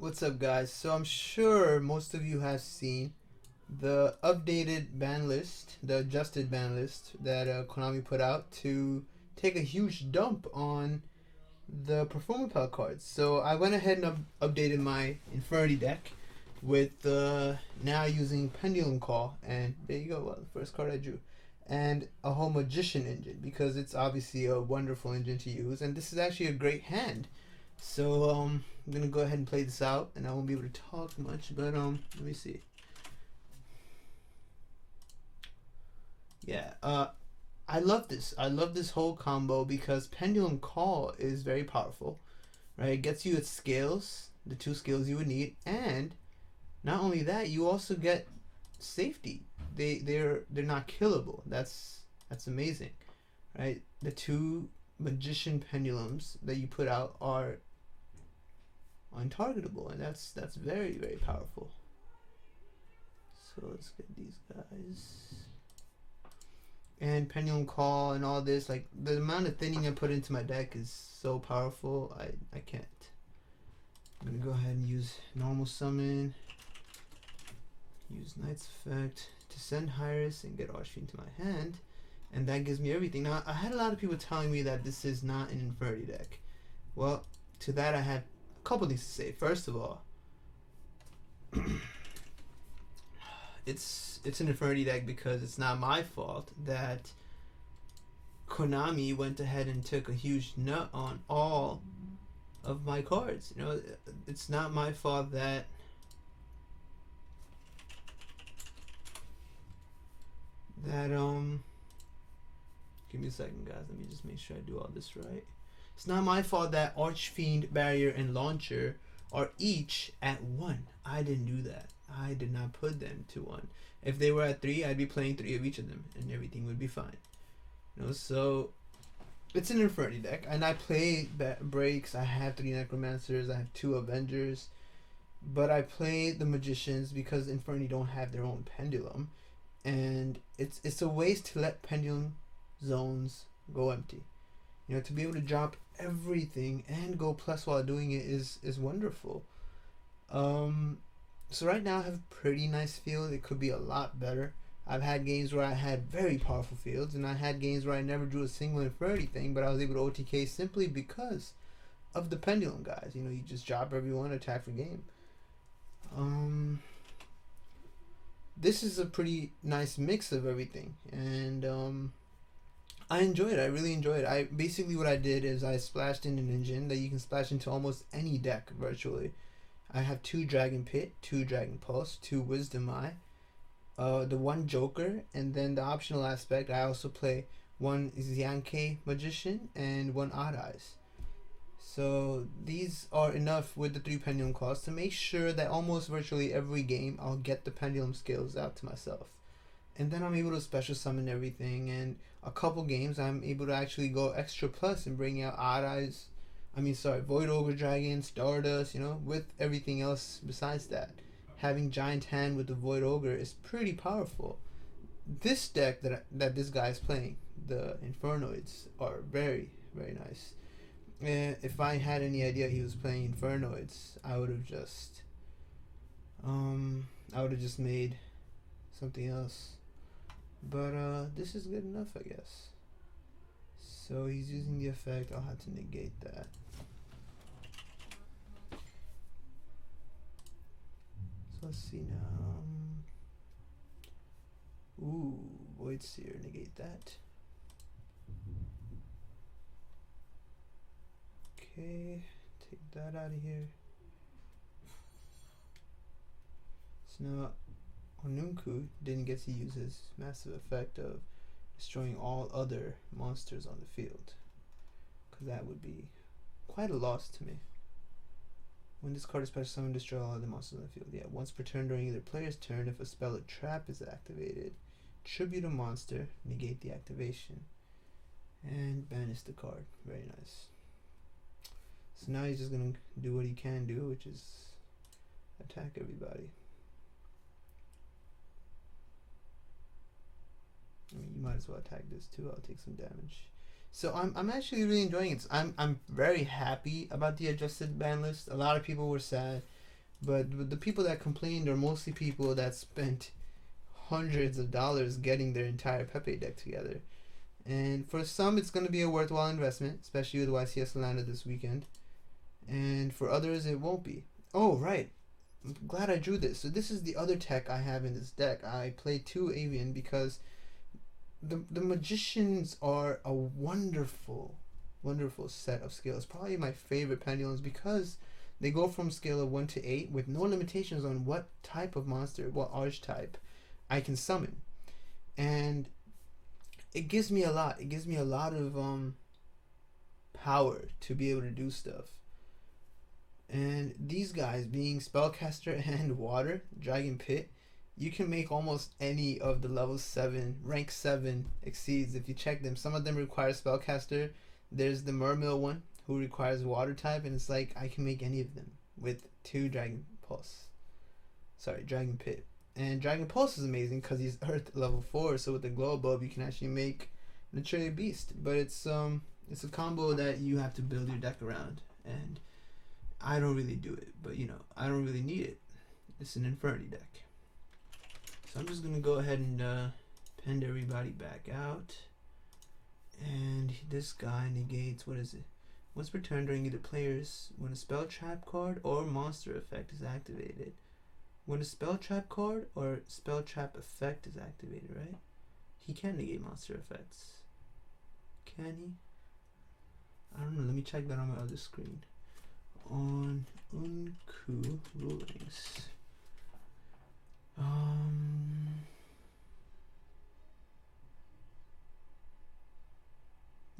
What's up, guys? So I'm sure most of you have seen the updated ban list, the adjusted ban list that Konami put out to take a huge dump on the Performapal cards. So I went ahead and updated my Infernity deck with now using Pendulum Call, and there you go. Well, the first card I drew, and a whole Magician engine because it's obviously a wonderful engine to use, and this is actually a great hand. So I'm gonna go ahead and play this out, and I won't be able to talk much, but let me see. Yeah, I love this. I love this whole combo because Pendulum Call is very powerful, right? It gets you its skills, the two skills you would need, and not only that, you also get safety. They're not killable. That's amazing, right? The two Magician pendulums that you put out are untargetable, and that's very powerful. So let's get these guys. And Pendulum Call and all this, like the amount of thinning I put into my deck is so powerful. I can't. I'm gonna go ahead and use normal summon, use Knight's Effect to send Hyris and get Archfiend to my hand, and that gives me everything. Now I had a lot of people telling me that this is not an Infernity deck. Well, to that I have a couple things to say. First of all, it's an Infernity deck because it's not my fault that Konami went ahead and took a huge nut on all of my cards. You know, it's not my fault that give me a second, guys. Let me just make sure I do all this right. It's not my fault that Archfiend, Barrier, and Launcher are each at 1. I didn't do that. I did not put them to 1. If they were at 3, I'd be playing 3 of each of them, and everything would be fine. You know, so it's an Infernity deck, and I play breaks. I have 3 Necromancers. I have 2 Avengers, but I play the Magicians because Infernity don't have their own Pendulum, and it's a waste to let Pendulum zones go empty. You know, to be able to drop everything and go plus while doing it is wonderful. So right now I have a pretty nice field. It could be a lot better. I've had games where I had very powerful fields, and I had games where I never drew a single Infernity thing, but I was able to OTK simply because of the Pendulum guys. You know, you just drop everyone, attack for game. This is a pretty nice mix of everything, and I enjoyed it. I really enjoyed it. Basically what I did is I splashed in an engine that you can splash into almost any deck virtually. I have 2 Dragon Pit, 2 Dragon Pulse, 2 Wisdom Eye, the 1 Joker, and then the optional aspect I also play 1 Xianke Magician and 1 Odd Eyes. So these are enough with the 3 Pendulum Claws to make sure that almost virtually every game I'll get the Pendulum skills out to myself. And then I'm able to special summon everything, and a couple games I'm able to actually go extra plus and bring out Odd Eyes. Void Ogre Dragon, Stardust, you know, with everything else besides that. Having Giant Hand with the Void Ogre is pretty powerful. This deck that this guy is playing, the Infernoids, are very nice. And if I had any idea he was playing Infernoids, I would have just made something else. But this is good enough, I guess. So he's using the effect. I'll have to negate that. So let's see now. Ooh, Void Seer, negate that. Okay, take that out of here. So now Onunku didn't get to use his massive effect of destroying all other monsters on the field, because that would be quite a loss to me. When this card is special summoned, destroy all other monsters on the field. Yeah, once per turn during either player's turn, if a spell or trap is activated, tribute a monster, negate the activation, and banish the card. Very nice. So now he's just gonna do what he can do, which is attack everybody. I mean, you might as well attack this too. I'll take some damage. So I'm actually really enjoying it. I'm very happy about the adjusted ban list. A lot of people were sad But the people that complained are mostly people that spent hundreds of dollars getting their entire Pepe deck together. And for some, it's going to be a worthwhile investment, especially with YCS Atlanta this weekend. And for others, it won't be. Oh, right. I'm glad I drew this. So this is the other tech I have in this deck. I played 2 Avian because the Magicians are a wonderful set of skills. Probably my favorite pendulums because they go from scale of 1 to 8 with no limitations on what type of monster, what archetype I can summon. And it gives me a lot. It gives me a lot of power to be able to do stuff. And these guys, being Spellcaster and Water, Dragon Pit, you can make almost any of the level 7, rank 7 exceeds if you check them. Some of them require Spellcaster. There's the Mermill one who requires Water type, and it's like I can make any of them with 2 Dragon Pit. And Dragon Pulse is amazing because he's Earth level 4, so with the Glow Bulb you can actually make an Atreyu Beast. But it's a combo that you have to build your deck around, and I don't really do it, but I don't really need it. It's an Infernity deck. So I'm just gonna go ahead and pend everybody back out. And this guy negates, what is it? Once per turn during either players, when a spell trap card or monster effect is activated. When a spell trap card or spell trap effect is activated, right? He can negate monster effects. Can he? I don't know, let me check that on my other screen. On Unku rulings.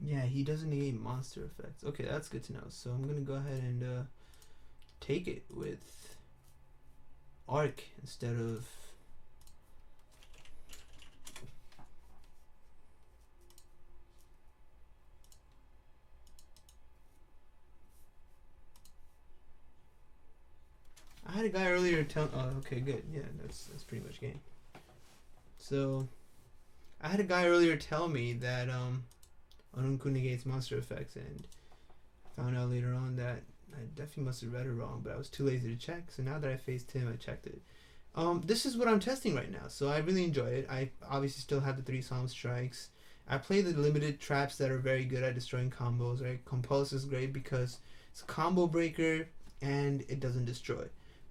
Yeah, he doesn't negate monster effects. Okay, that's good to know. So I'm gonna go ahead and take it with Arc instead of I had a guy earlier tell. Oh, okay, good. Yeah, that's pretty much game. So, I had a guy earlier tell me that Onunku negates monster effects, and I found out later on that I definitely must have read it wrong, but I was too lazy to check. So now that I faced him, I checked it. This is what I'm testing right now, so I really enjoy it. I obviously still have the 3 Solemn Strikes. I play the limited traps that are very good at destroying combos. Right, Compulse is great because it's a combo breaker and it doesn't destroy.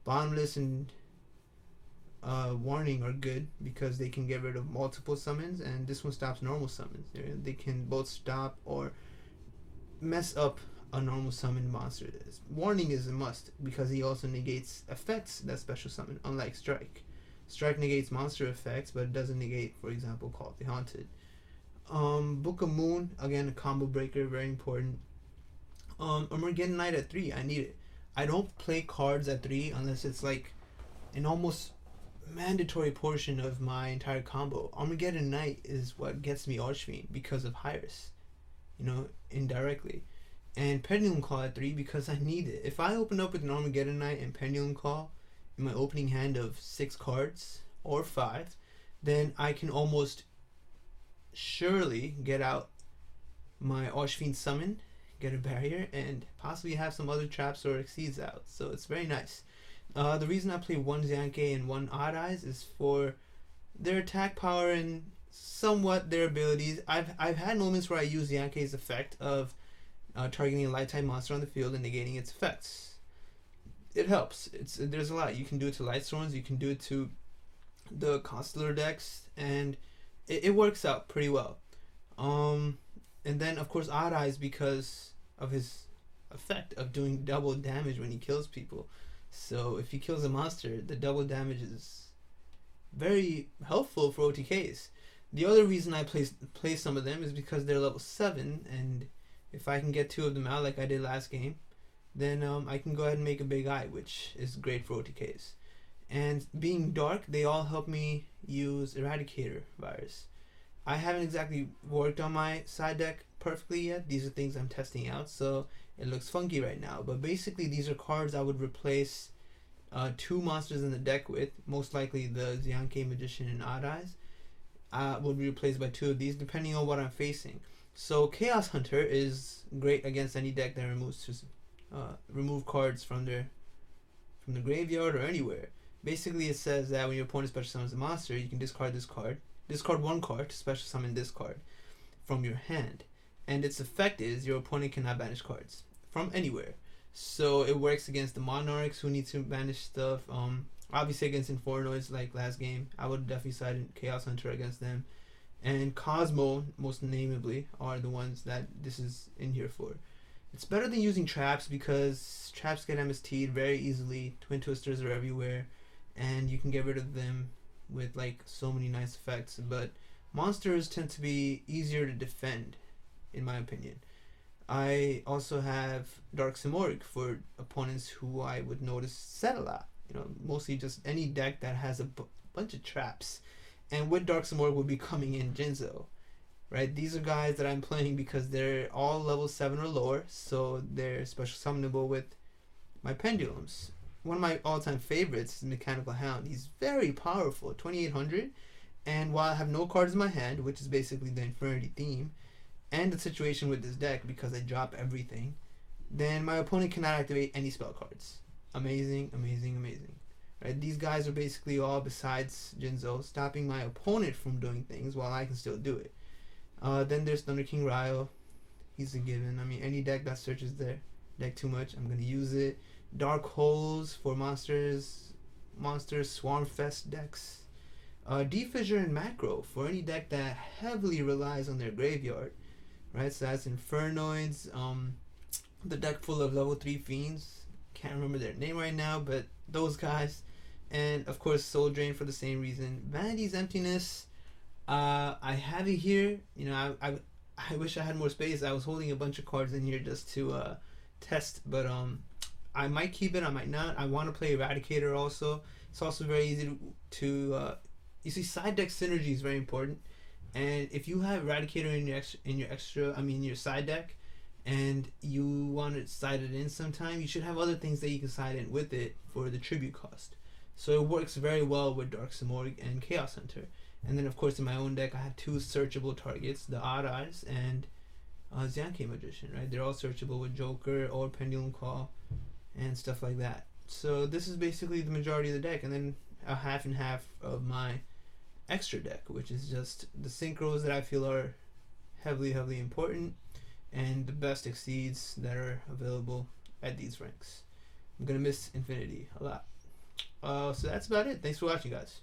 Banlist and Warning are good because they can get rid of multiple summons, and this one stops normal summons. They can both stop or mess up a normal summon monster. Warning is a must because he also negates effects that special summon, unlike Strike. Strike negates monster effects, but it doesn't negate, for example, Call of the Haunted. Book of Moon, again, a combo breaker, very important. Armageddon Knight at 3, I need it. I don't play cards at 3 unless it's like an almost mandatory portion of my entire combo. Armageddon Knight is what gets me Archfiend because of Hyris, indirectly. And Pendulum Claw at 3 because I need it. If I open up with an Armageddon Knight and Pendulum Claw in my opening hand of 6 cards or 5, then I can almost surely get out my Archfiend summon, get a barrier, and possibly have some other traps or exceeds out. So it's very nice. The reason I play 1 Xianke and 1 Odd Eyes is for their attack power and somewhat their abilities. I've had moments where I use Xianke's effect of targeting a light type monster on the field and negating its effects. It helps. There's a lot. You can do it to Light Storms, you can do it to the Constellar decks, and it works out pretty well. And then of course Odd Eyes because of his effect of doing double damage when he kills people. So if he kills a monster, the double damage is very helpful for OTKs. The other reason I play some of them is because they're level 7, and if I can get 2 of them out like I did last game, then I can go ahead and make a big eye, which is great for OTKs. And being dark, they all help me use Eradicator Virus. I haven't exactly worked on my side deck perfectly yet. These are things I'm testing out, so it looks funky right now. But basically, these are cards I would replace 2 monsters in the deck with. Most likely the Xianke Magician and Odd Eyes will be replaced by 2 of these, depending on what I'm facing. So Chaos Hunter is great against any deck that remove cards from their from the graveyard or anywhere. Basically, it says that when your opponent special summons a monster, you can discard this card. Discard one card to special summon this card from your hand. And its effect is your opponent cannot banish cards from anywhere. So it works against the Monarchs who need to banish stuff. Obviously against Infernoids like last game, I would definitely side in Chaos Hunter against them. And Cosmo, most namely, are the ones that this is in here for. It's better than using traps because traps get MST'd very easily. Twin Twisters are everywhere, and you can get rid of them with like so many nice effects. But monsters tend to be easier to defend, in my opinion. I also have Dark Simorgh for opponents who I would notice set a lot. Mostly just any deck that has a bunch of traps. And with Dark Simorgh will be coming in Jinzo, right? These are guys that I'm playing because they're all level 7 or lower, so they're special summonable with my pendulums. One of my all-time favorites is Mechanical Hound. He's very powerful, 2800, and while I have no cards in my hand, which is basically the Infernity theme, and the situation with this deck because I drop everything, then my opponent cannot activate any spell cards. Amazing, amazing, amazing. Right, these guys are basically all, besides Jinzo, stopping my opponent from doing things while I can still do it. Then there's Thunder King Ryo. He's a given. I mean, any deck that searches their deck too much, I'm going to use it. Dark Holes for monsters Swarmfest decks. Defissure and Macro for any deck that heavily relies on their graveyard. Right, so that's Infernoids. The deck full of level 3 Fiends. Can't remember their name right now, but those guys. And of course Soul Drain for the same reason. Vanity's Emptiness, I have it here. I wish I had more space. I was holding a bunch of cards in here just to test, but I might keep it, I might not. I want to play Eradicator also. It's also very easy to you see, side deck synergy is very important, and if you have Eradicator in your side deck and you want to side it in sometime, you should have other things that you can side in with it for the tribute cost. So it works very well with Dark Simorgh and Chaos Hunter. And then of course in my own deck I have two searchable targets, the Odd Eyes and Xianke Magician, right? They're all searchable with Joker or Pendulum Call and stuff like that. So this is basically the majority of the deck, and then a half and half of my extra deck, which is just the synchros that I feel are heavily important and the best exceeds that are available at these ranks. I'm gonna miss Infinity a lot. So that's about it. Thanks for watching, guys.